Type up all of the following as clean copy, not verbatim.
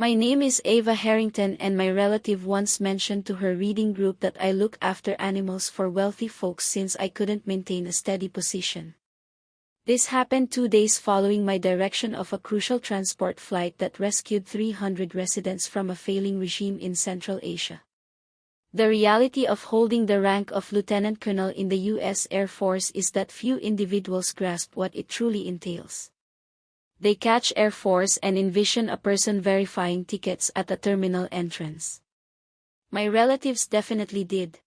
My name is Ava Harrington, and my relative once mentioned to her reading group that I look after animals for wealthy folks since I couldn't maintain a steady position. This happened 2 days following my direction of a crucial transport flight that rescued 300 residents from a failing regime in Central Asia. The reality of holding the rank of lieutenant colonel in the U.S. Air Force is that few individuals grasp what it truly entails. They catch Air Force and envision a person verifying tickets at a terminal entrance. My relatives definitely did.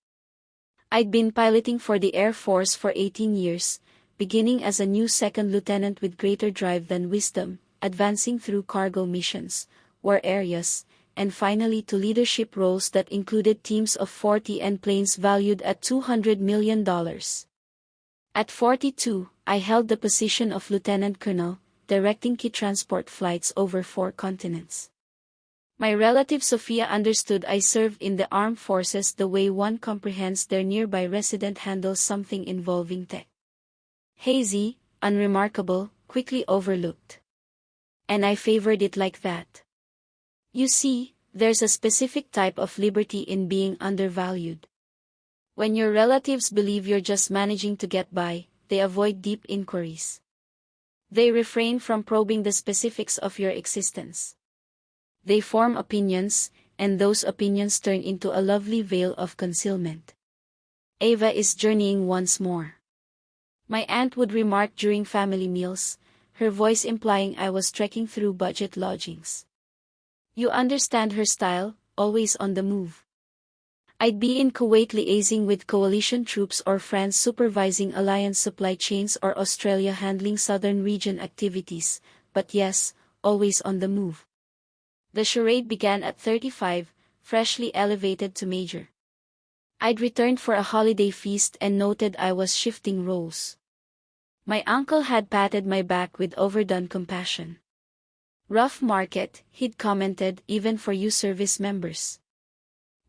I'd been piloting for the Air Force for 18 years, beginning as a new second lieutenant with greater drive than wisdom, advancing through cargo missions, war areas, and finally to leadership roles that included teams of 40 and planes valued at $200 million. At 42, I held the position of lieutenant colonel, directing key transport flights over 4 continents. My relative Sophia understood I served in the armed forces the way one comprehends their nearby resident handles something involving tech. Hazy, unremarkable, quickly overlooked. And I favored it like that. You see, there's a specific type of liberty in being undervalued. When your relatives believe you're just managing to get by, they avoid deep inquiries. They refrain from probing the specifics of your existence. They form opinions, and those opinions turn into a lovely veil of concealment. Ava is journeying once more. My aunt would remark during family meals, her voice implying I was trekking through budget lodgings. You understand her style, always on the move. I'd be in Kuwait liaising with coalition troops, or France supervising alliance supply chains, or Australia handling southern region activities, but yes, always on the move. The charade began at 35, freshly elevated to major. I'd returned for a holiday feast and noted I was shifting roles. My uncle had patted my back with overdone compassion. Rough market, he'd commented, even for you service members.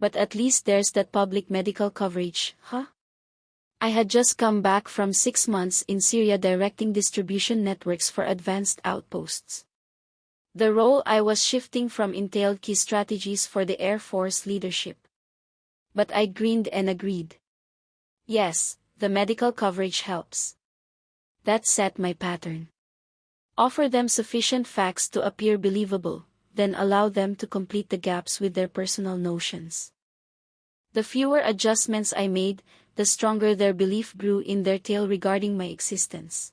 But at least there's that public medical coverage, huh? I had just come back from 6 months in Syria directing distribution networks for advanced outposts. The role I was shifting from entailed key strategies for the Air Force leadership. But I grinned and agreed. Yes, the medical coverage helps. That set my pattern. Offer them sufficient facts to appear believable, then allow them to complete the gaps with their personal notions. The fewer adjustments I made, the stronger their belief grew in their tale regarding my existence.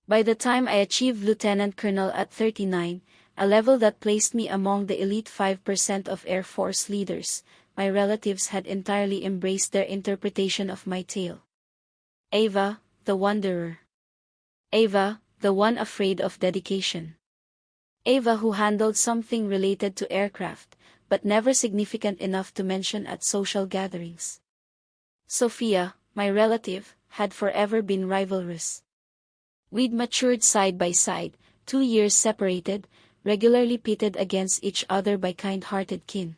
By the time I achieved lieutenant colonel at 39, a level that placed me among the elite 5% of Air Force leaders, my relatives had entirely embraced their interpretation of my tale. Ava, the wanderer. Ava, the one afraid of dedication. Ava who handled something related to aircraft, but never significant enough to mention at social gatherings. Sophia, my relative, had forever been rivalrous. We'd matured side by side, 2 years separated, regularly pitted against each other by kind-hearted kin.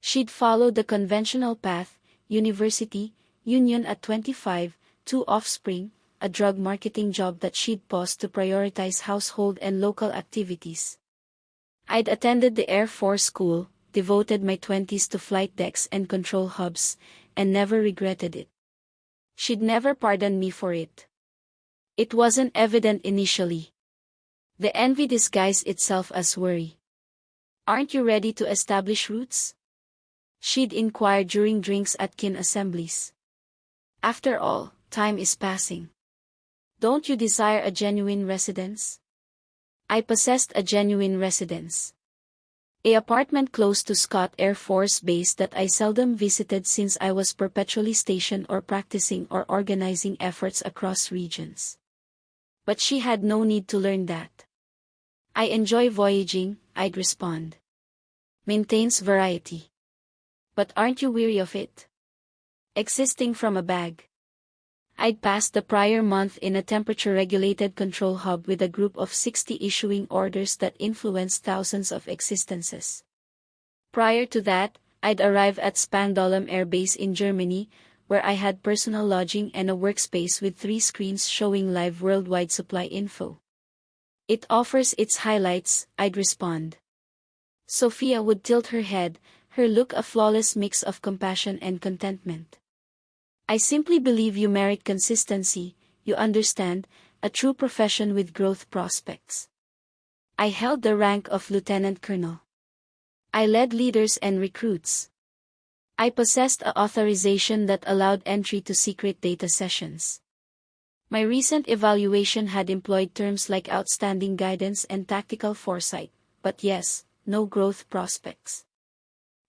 She'd followed the conventional path, university, union at 25, 2 offspring, a drug marketing job that she'd paused to prioritize household and local activities. I'd attended the Air Force School, devoted my 20s to flight decks and control hubs, and never regretted it. She'd never pardoned me for it. It wasn't evident initially. The envy disguised itself as worry. Aren't you ready to establish roots? She'd inquire during drinks at kin assemblies. After all, time is passing. Don't you desire a genuine residence? I possessed a genuine residence. An apartment close to Scott Air Force Base that I seldom visited since I was perpetually stationed or practicing or organizing efforts across regions. But she had no need to learn that. I enjoy voyaging, I'd respond. Maintains variety. But aren't you weary of it? Existing from a bag. I'd passed the prior month in a temperature-regulated control hub with a group of 60 issuing orders that influenced thousands of existences. Prior to that, I'd arrived at Spangdahlem Air Base in Germany, where I had personal lodging and a workspace with 3 screens showing live worldwide supply info. It offers its highlights, I'd respond. Sophia would tilt her head, her look a flawless mix of compassion and contentment. I simply believe you merit consistency, you understand, a true profession with growth prospects. I held the rank of lieutenant colonel. I led leaders and recruits. I possessed an authorization that allowed entry to secret data sessions. My recent evaluation had employed terms like outstanding guidance and tactical foresight, but yes, no growth prospects.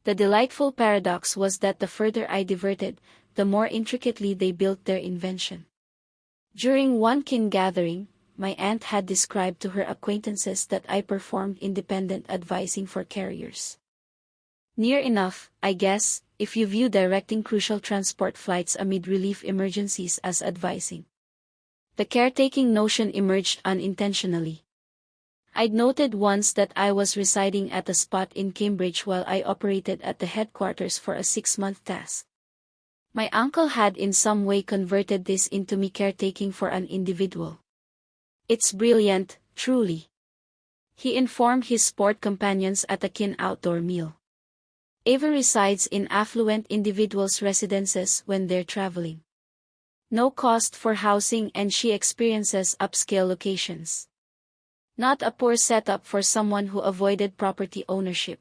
The delightful paradox was that the further I diverted, the more intricately they built their invention. During one kin gathering, my aunt had described to her acquaintances that I performed independent advising for carriers. Near enough, I guess, if you view directing crucial transport flights amid relief emergencies as advising. The caretaking notion emerged unintentionally. I'd noted once that I was residing at a spot in Cambridge while I operated at the headquarters for a 6-month task. My uncle had in some way converted this into me caretaking for an individual. It's brilliant, truly. He informed his sport companions at a kin outdoor meal. Ava resides in affluent individuals' residences when they're traveling. No cost for housing and she experiences upscale locations. Not a poor setup for someone who avoided property ownership.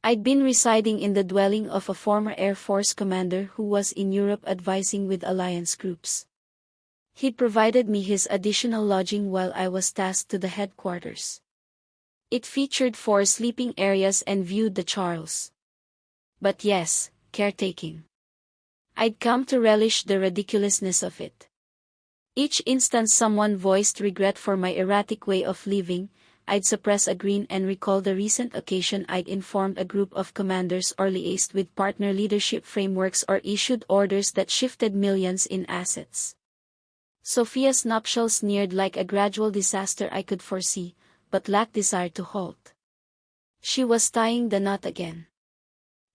I'd been residing in the dwelling of a former Air Force commander who was in Europe advising with alliance groups. He'd provided me his additional lodging while I was tasked to the headquarters. It featured 4 sleeping areas and viewed the Charles. But yes, caretaking. I'd come to relish the ridiculousness of it. Each instance someone voiced regret for my erratic way of living, I'd suppress a grin and recall the recent occasion I'd informed a group of commanders or liaised with partner leadership frameworks or issued orders that shifted millions in assets. Sophia's nuptials neared like a gradual disaster I could foresee, but lacked desire to halt. She was tying the knot again.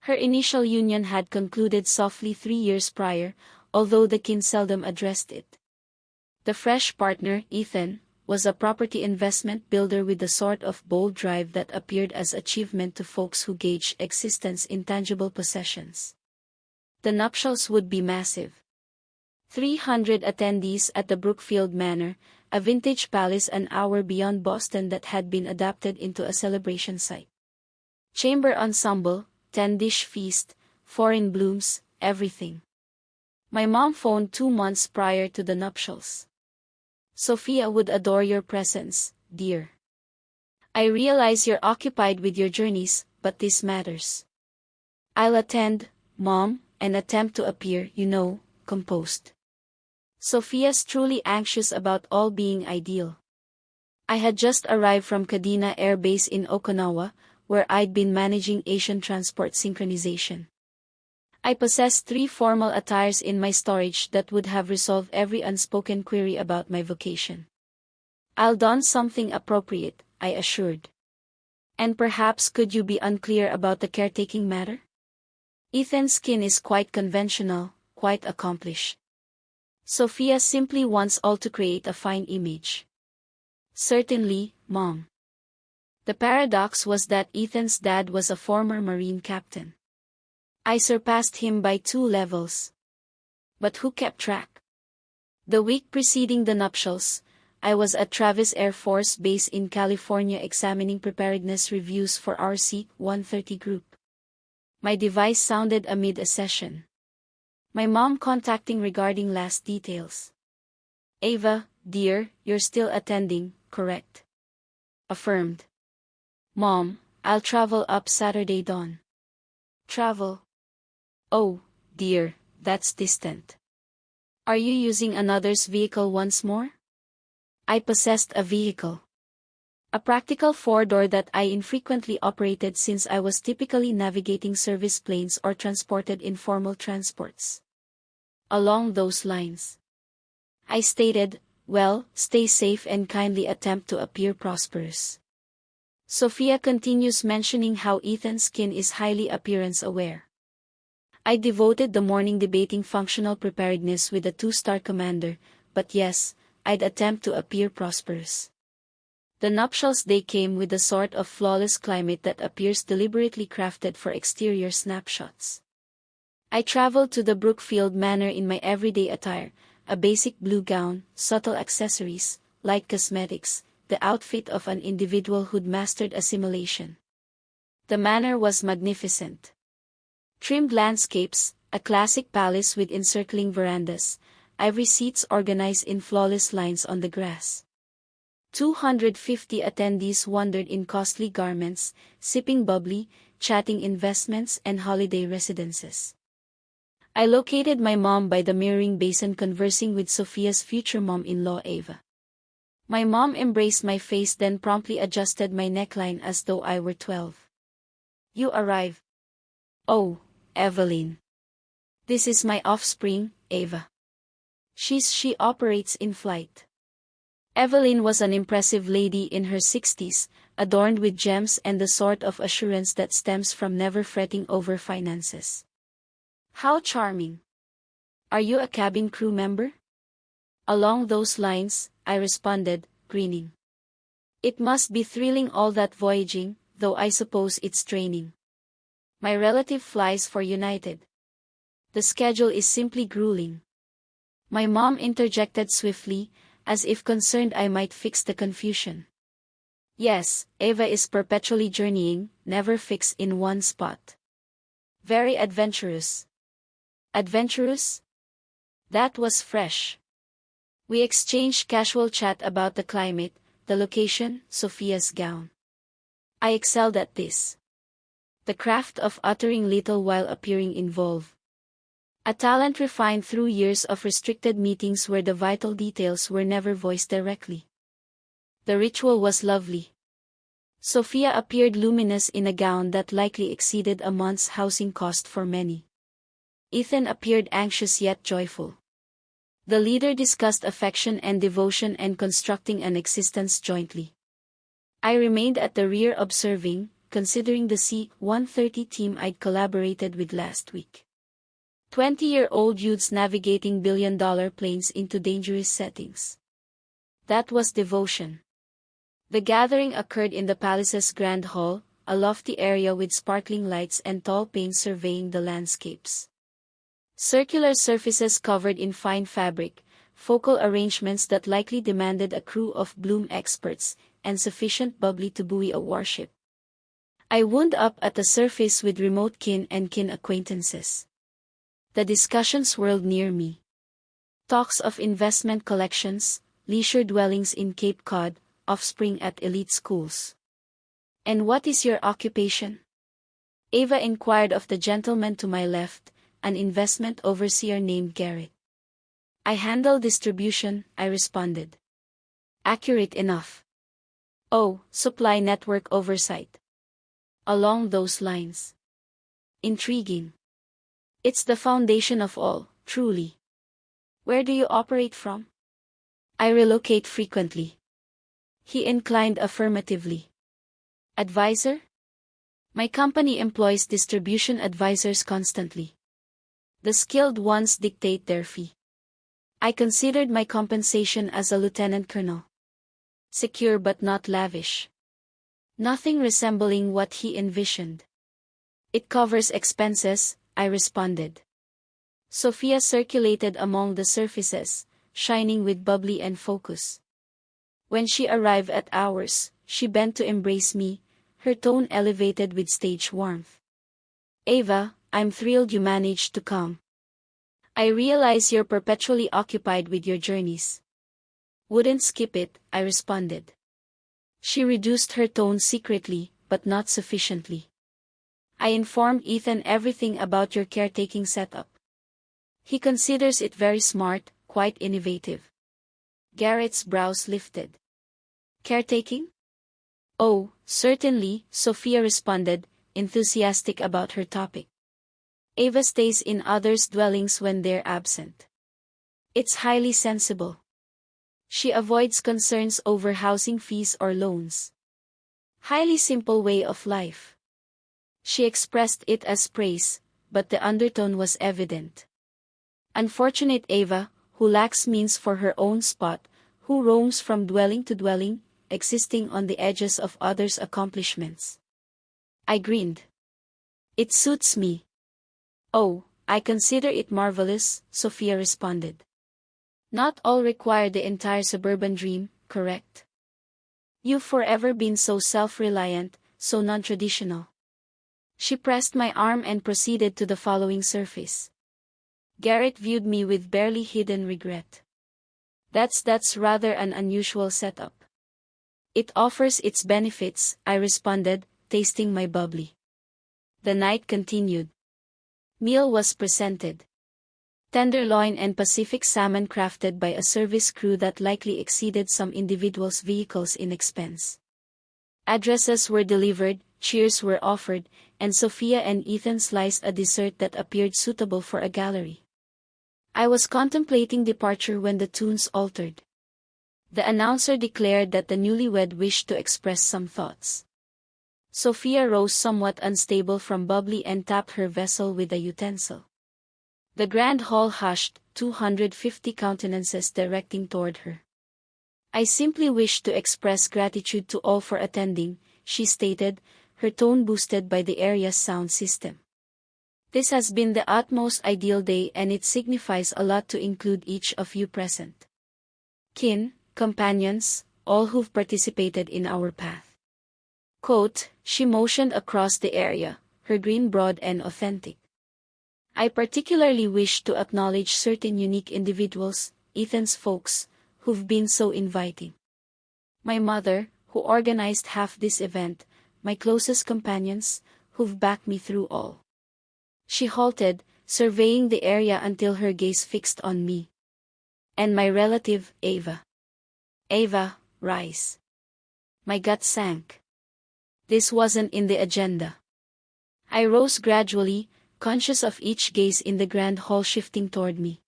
Her initial union had concluded softly 3 years prior, although the kin seldom addressed it. The fresh partner, Ethan, was a property investment builder with the sort of bold drive that appeared as achievement to folks who gauged existence in tangible possessions. The nuptials would be massive. 300 attendees at the Brookfield Manor, a vintage palace an hour beyond Boston that had been adapted into a celebration site. Chamber ensemble, 10-dish feast, foreign blooms, everything. My mom phoned 2 months prior to the nuptials. Sophia would adore your presence, dear. I realize you're occupied with your journeys, but this matters. I'll attend, Mom, and attempt to appear, composed. Sophia's truly anxious about all being ideal. I had just arrived from Kadena Air Base in Okinawa, where I'd been managing Asian transport synchronization. I possessed 3 formal attires in my storage that would have resolved every unspoken query about my vocation. I'll don something appropriate, I assured. And perhaps could you be unclear about the caretaking matter? Ethan's skin is quite conventional, quite accomplished. Sophia simply wants all to create a fine image. Certainly, Mom. The paradox was that Ethan's dad was a former Marine captain. I surpassed him by 2 levels. But who kept track? The week preceding the nuptials, I was at Travis Air Force Base in California examining preparedness reviews for our C-130 group. My device sounded amid a session. My mom contacting regarding last details. Ava, dear, you're still attending, correct? Affirmed. Mom, I'll travel up Saturday dawn. Travel? Oh, dear, that's distant. Are you using another's vehicle once more? I possessed a vehicle. A practical 4-door that I infrequently operated since I was typically navigating service planes or transported informal transports. Along those lines. I stated, well, stay safe and kindly attempt to appear prosperous. Sophia continues mentioning how Ethan's skin is highly appearance-aware. I devoted the morning debating functional preparedness with a 2-star commander, but yes, I'd attempt to appear prosperous. The nuptials day came with a sort of flawless climate that appears deliberately crafted for exterior snapshots. I traveled to the Brookfield Manor in my everyday attire, a basic blue gown, subtle accessories, light cosmetics, the outfit of an individual who'd mastered assimilation. The manor was magnificent. Trimmed landscapes, a classic palace with encircling verandas, ivory seats organized in flawless lines on the grass. 250 attendees wandered in costly garments, sipping bubbly, chatting investments and holiday residences. I located my mom by the mirroring basin conversing with Sophia's future mom-in-law Ava. My mom embraced my face then promptly adjusted my neckline as though I were 12. You arrive. Oh, Evelyn. This is my offspring, Ava. She operates in flight. Evelyn was an impressive lady in her 60s, adorned with gems and the sort of assurance that stems from never fretting over finances. How charming. Are you a cabin crew member? Along those lines, I responded, grinning. It must be thrilling all that voyaging, though I suppose it's draining. My relative flies for United. The schedule is simply grueling. My mom interjected swiftly, as if concerned I might fix the confusion. Yes, Ava is perpetually journeying, never fixed in one spot. Very adventurous. Adventurous? That was fresh. We exchanged casual chat about the climate, the location, Sophia's gown. I excelled at this. The craft of uttering little while appearing involved. A talent refined through years of restricted meetings where the vital details were never voiced directly. The ritual was lovely. Sophia appeared luminous in a gown that likely exceeded a month's housing cost for many. Ethan appeared anxious yet joyful. The leader discussed affection and devotion and constructing an existence jointly. I remained at the rear observing, considering the C-130 team I'd collaborated with last week. 20-year-old youths navigating billion-dollar planes into dangerous settings. That was devotion. The gathering occurred in the palace's grand hall, a lofty area with sparkling lights and tall panes surveying the landscapes. Circular surfaces covered in fine fabric, focal arrangements that likely demanded a crew of bloom experts, and sufficient bubbly to buoy a warship. I wound up at the surface with remote kin and kin acquaintances. The discussion swirled near me. Talks of investment collections, leisure dwellings in Cape Cod, offspring at elite schools. And what is your occupation? Ava inquired of the gentleman to my left, an investment overseer named Garrett. I handle distribution, I responded. Accurate enough. Oh, supply network oversight. Along those lines. Intriguing. It's the foundation of all, truly. Where do you operate from? I relocate frequently. He inclined affirmatively. Advisor? My company employs distribution advisors constantly. The skilled ones dictate their fee. I considered my compensation as a lieutenant colonel. Secure but not lavish. Nothing resembling what he envisioned. It covers expenses, I responded. Sophia circulated among the surfaces, shining with bubbly and focus. When she arrived at ours, she bent to embrace me, her tone elevated with stage warmth. Ava, I'm thrilled you managed to come. I realize you're perpetually occupied with your journeys. Wouldn't skip it, I responded. She reduced her tone secretly, but not sufficiently. I informed Ethan everything about your caretaking setup. He considers it very smart, quite innovative. Garrett's brows lifted. Caretaking? Oh, certainly, Sophia responded, enthusiastic about her topic. Ava stays in others' dwellings when they're absent. It's highly sensible. She avoids concerns over housing fees or loans. Highly simple way of life. She expressed it as praise, but the undertone was evident. Unfortunate Ava, who lacks means for her own spot, who roams from dwelling to dwelling, existing on the edges of others' accomplishments. I grinned. It suits me. Oh, I consider it marvelous, Sophia responded. Not all require the entire suburban dream, correct? You've forever been so self-reliant, so non-traditional. She pressed my arm and proceeded to the following surface. Garrett viewed me with barely hidden regret. That's rather an unusual setup. It offers its benefits, I responded, tasting my bubbly. The night continued. Meal was presented. Tenderloin and Pacific salmon crafted by a service crew that likely exceeded some individuals' vehicles in expense. Addresses were delivered, cheers were offered, and Sophia and Ethan sliced a dessert that appeared suitable for a gallery. I was contemplating departure when the tunes altered. The announcer declared that the newlywed wished to express some thoughts. Sophia rose somewhat unstable from bubbly and tapped her vessel with a utensil. The grand hall hushed, 250 countenances directing toward her. I simply wish to express gratitude to all for attending, she stated, her tone boosted by the area's sound system. This has been the utmost ideal day and it signifies a lot to include each of you present. Kin, companions, all who've participated in our path. Quote, she motioned across the area, her grin broad and authentic. I particularly wish to acknowledge certain unique individuals, Ethan's folks, who've been so inviting. My mother, who organized half this event, my closest companions, who've backed me through all. She halted, surveying the area until her gaze fixed on me. And my relative, Ava. Ava, rise. My gut sank. This wasn't in the agenda. I rose gradually, conscious of each gaze in the grand hall shifting toward me.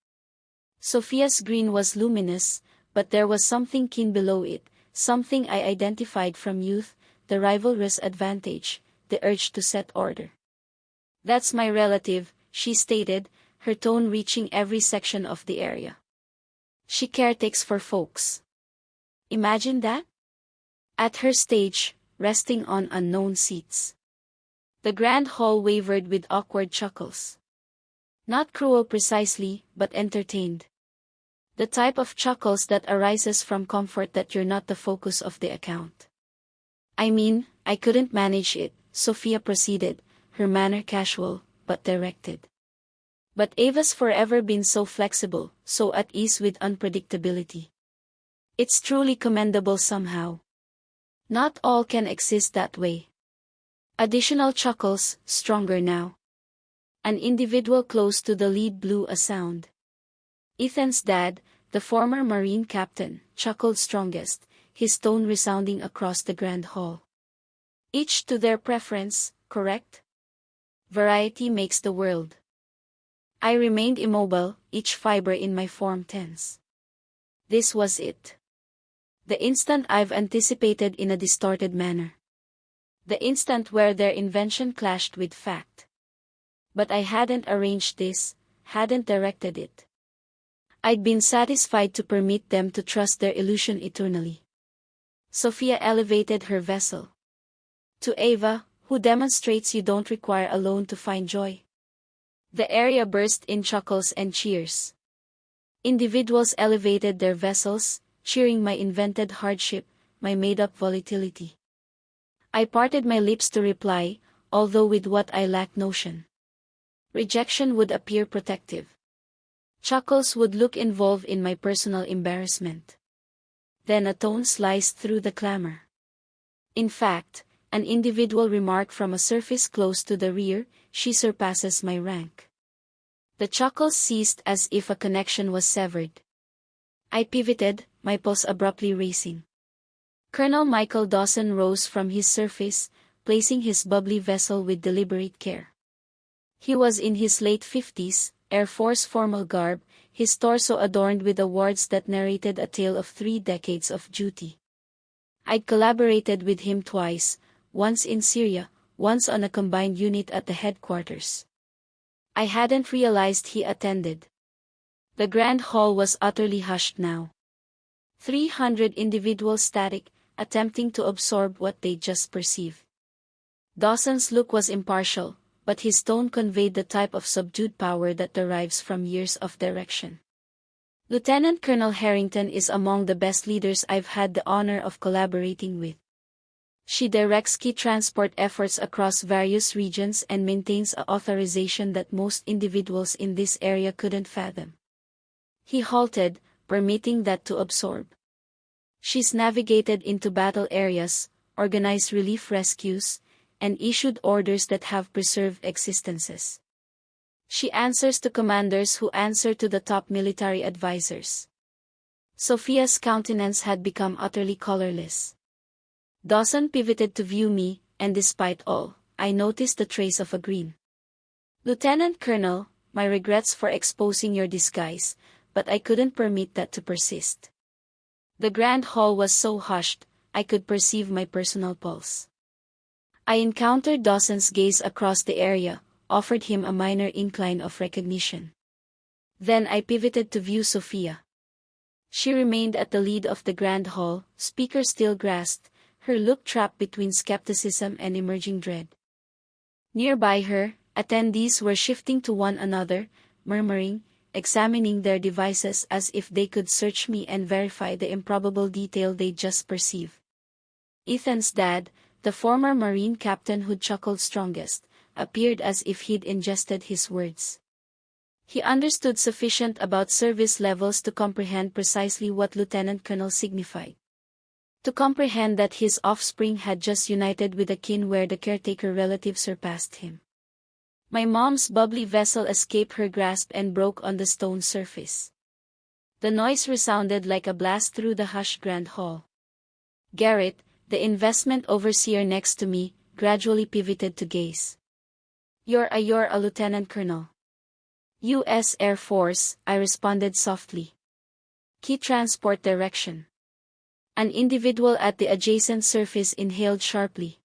Sophia's grin was luminous, but there was something keen below it, something I identified from youth, the rivalrous advantage, the urge to set order. That's my relative, she stated, her tone reaching every section of the area. She caretakes for folks. Imagine that? At her stage, resting on unknown seats. The grand hall wavered with awkward chuckles. Not cruel precisely, but entertained. The type of chuckles that arises from comfort that you're not the focus of the account. I mean, I couldn't manage it, Sophia proceeded, her manner casual, but directed. But Ava's forever been so flexible, so at ease with unpredictability. It's truly commendable somehow. Not all can exist that way. Additional chuckles, stronger now. An individual close to the lead blew a sound. Ethan's dad, the former Marine captain, chuckled strongest, his tone resounding across the grand hall. Each to their preference, correct? Variety makes the world. I remained immobile, each fiber in my form tense. This was it. The instant I've anticipated in a distorted manner. The instant where their invention clashed with fact. But I hadn't arranged this, hadn't directed it. I'd been satisfied to permit them to trust their illusion eternally. Sophia elevated her vessel. To Ava, who demonstrates you don't require alone to find joy. The area burst in chuckles and cheers. Individuals elevated their vessels, cheering my invented hardship, my made-up volatility. I parted my lips to reply, although with what I lacked notion. Rejection would appear protective. Chuckles would look involved in my personal embarrassment. Then a tone sliced through the clamor. In fact, an individual remarked from a surface close to the rear, she surpasses my rank. The chuckles ceased as if a connection was severed. I pivoted, my pulse abruptly racing. Colonel Michael Dawson rose from his surface, placing his bubbly vessel with deliberate care. He was in his late 50s, Air Force formal garb, his torso adorned with awards that narrated a tale of 3 decades of duty. I'd collaborated with him twice, once in Syria, once on a combined unit at the headquarters. I hadn't realized he attended. The grand hall was utterly hushed now. 300 individuals static, attempting to absorb what they just perceived. Dawson's look was impartial, but his tone conveyed the type of subdued power that derives from years of direction. Lieutenant Colonel Harrington is among the best leaders I've had the honor of collaborating with. She directs key transport efforts across various regions and maintains an authorization that most individuals in this area couldn't fathom. He halted, permitting that to absorb. She's navigated into battle areas, organized relief rescues, and issued orders that have preserved existences. She answers to commanders who answer to the top military advisors. Sophia's countenance had become utterly colorless. Dawson pivoted to view me, and despite all, I noticed the trace of a grin. Lieutenant Colonel, my regrets for exposing your disguise, but I couldn't permit that to persist. The grand hall was so hushed, I could perceive my personal pulse. I encountered Dawson's gaze across the area, offered him a minor incline of recognition. Then I pivoted to view Sophia. She remained at the lead of the grand hall, speaker still grasped, her look trapped between skepticism and emerging dread. Nearby her, attendees were shifting to one another, murmuring, examining their devices as if they could search me and verify the improbable detail they just perceived. Ethan's dad, the former Marine captain who'd chuckled strongest, appeared as if he'd ingested his words. He understood sufficient about service levels to comprehend precisely what Lieutenant Colonel signified. To comprehend that his offspring had just united with a kin where the caretaker relative surpassed him. My mom's bubbly vessel escaped her grasp and broke on the stone surface. The noise resounded like a blast through the hushed grand hall. Garrett, the investment overseer next to me, gradually pivoted to gaze. You're a lieutenant colonel. U.S. Air Force, I responded softly. Key transport direction. An individual at the adjacent surface inhaled sharply.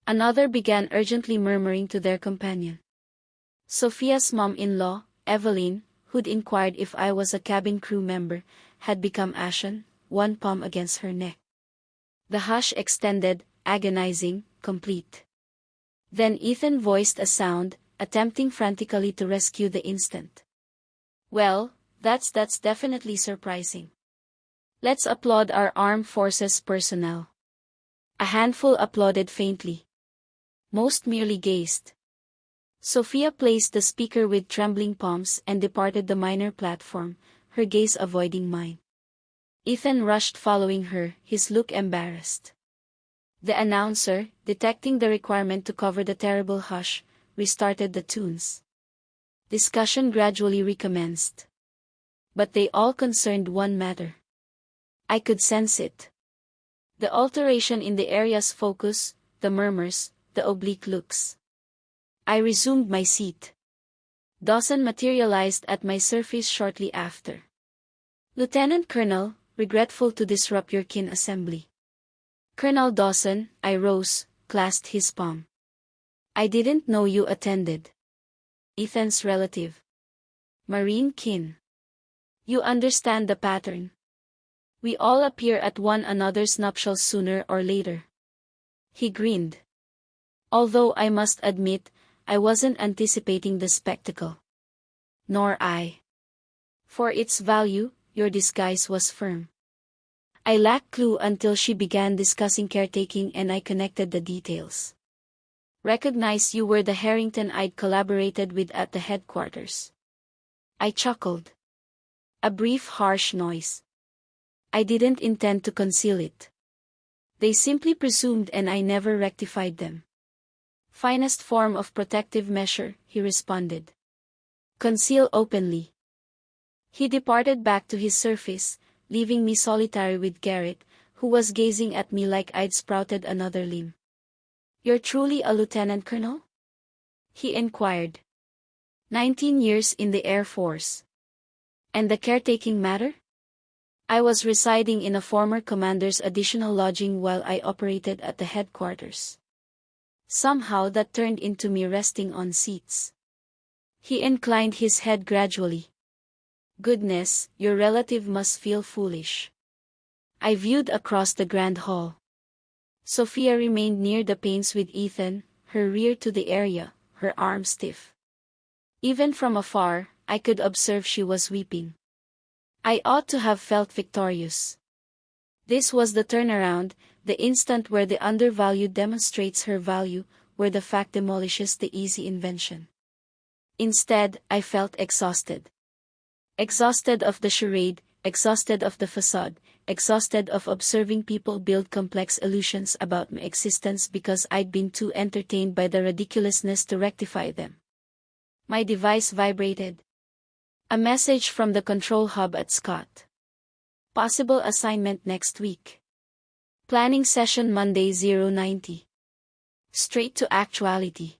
Another began urgently murmuring to their companion. Sophia's mom-in-law, Evelyn, who'd inquired if I was a cabin crew member, had become ashen, one palm against her neck. The hush extended, agonizing, complete. Then Ethan voiced a sound, attempting frantically to rescue the instant. Well, that's definitely surprising. Let's applaud our armed forces personnel. A handful applauded faintly. Most merely gazed. Sophia placed the speaker with trembling palms and departed the minor platform, her gaze avoiding mine. Ethan rushed following her, his look embarrassed. The announcer, detecting the requirement to cover the terrible hush, restarted the tunes. Discussion gradually recommenced. But they all concerned one matter. I could sense it. The alteration in the area's focus, the murmurs, the oblique looks. I resumed my seat. Dawson materialized at my surface shortly after. Lieutenant Colonel, regretful to disrupt your kin assembly. Colonel Dawson, I rose, clasped his palm. I didn't know you attended. Ethan's relative. Marine kin. You understand the pattern. We all appear at one another's nuptials sooner or later. He grinned. Although I must admit, I wasn't anticipating the spectacle. Nor I. For its value, your disguise was firm. I lacked clue until she began discussing caretaking and I connected the details. Recognized you were the Harrington I'd collaborated with at the headquarters. I chuckled. A brief harsh noise. I didn't intend to conceal it. They simply presumed and I never rectified them. Finest form of protective measure, he responded. Conceal openly. He departed back to his surface, leaving me solitary with Garrett, who was gazing at me like I'd sprouted another limb. You're truly a lieutenant colonel? He inquired. 19 years in the Air Force. And the caretaking matter? I was residing in a former commander's additional lodging while I operated at the headquarters. Somehow that turned into me resting on seats. He inclined his head gradually. Goodness, your relative must feel foolish. I viewed across the grand hall. Sophia remained near the panes with Ethan, her rear to the area, her arms stiff. Even from afar, I could observe she was weeping. I ought to have felt victorious. This was the turnaround, the instant where the undervalued demonstrates her value, where the fact demolishes the easy invention. Instead, I felt exhausted. Exhausted of the charade, exhausted of the facade, exhausted of observing people build complex illusions about my existence because I'd been too entertained by the ridiculousness to rectify them. My device vibrated. A message from the control hub at Scott. Possible assignment next week. Planning session Monday 090. Straight to actuality.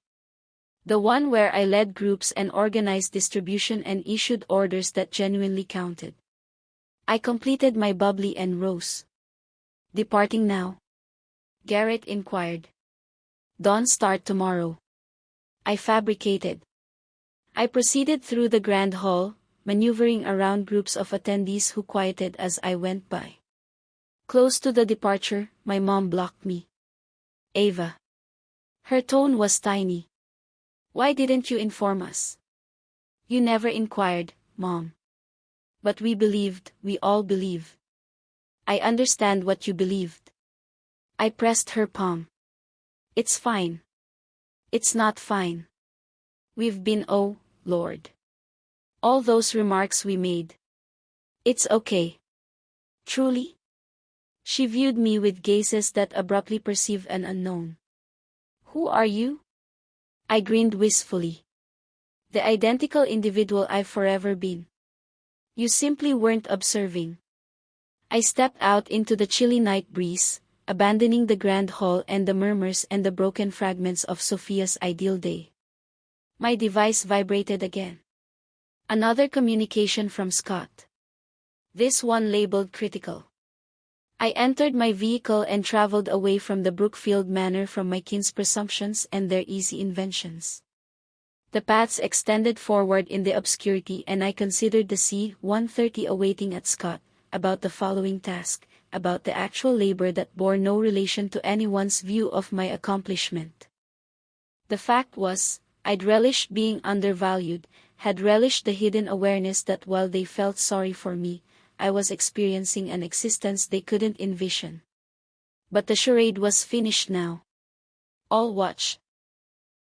The one where I led groups and organized distribution and issued orders that genuinely counted. I completed my bubbly and rose. Departing now? Garrett inquired. Dawn start tomorrow. I fabricated. I proceeded through the grand hall, maneuvering around groups of attendees who quieted as I went by. Close to the departure, my mom blocked me. Ava. Her tone was tiny. Why didn't you inform us? You never inquired, Mom. But we believed, we all believe. I understand what you believed. I pressed her palm. It's fine. It's not fine. We've been, oh, Lord. All those remarks we made. It's okay. Truly? She viewed me with gazes that abruptly perceived an unknown. Who are you? I grinned wistfully. The identical individual I've forever been. You simply weren't observing. I stepped out into the chilly night breeze, abandoning the grand hall and the murmurs and the broken fragments of Sophia's ideal day. My device vibrated again. Another communication from Scott. This one labeled critical. I entered my vehicle and traveled away from the Brookfield Manor, from my kin's presumptions and their easy inventions. The paths extended forward in the obscurity, and I considered the C-130 awaiting at Scott, about the following task, about the actual labor that bore no relation to anyone's view of my accomplishment. The fact was, I'd relished being undervalued, had relished the hidden awareness that while they felt sorry for me, I was experiencing an existence they couldn't envision. But the charade was finished now. All watch,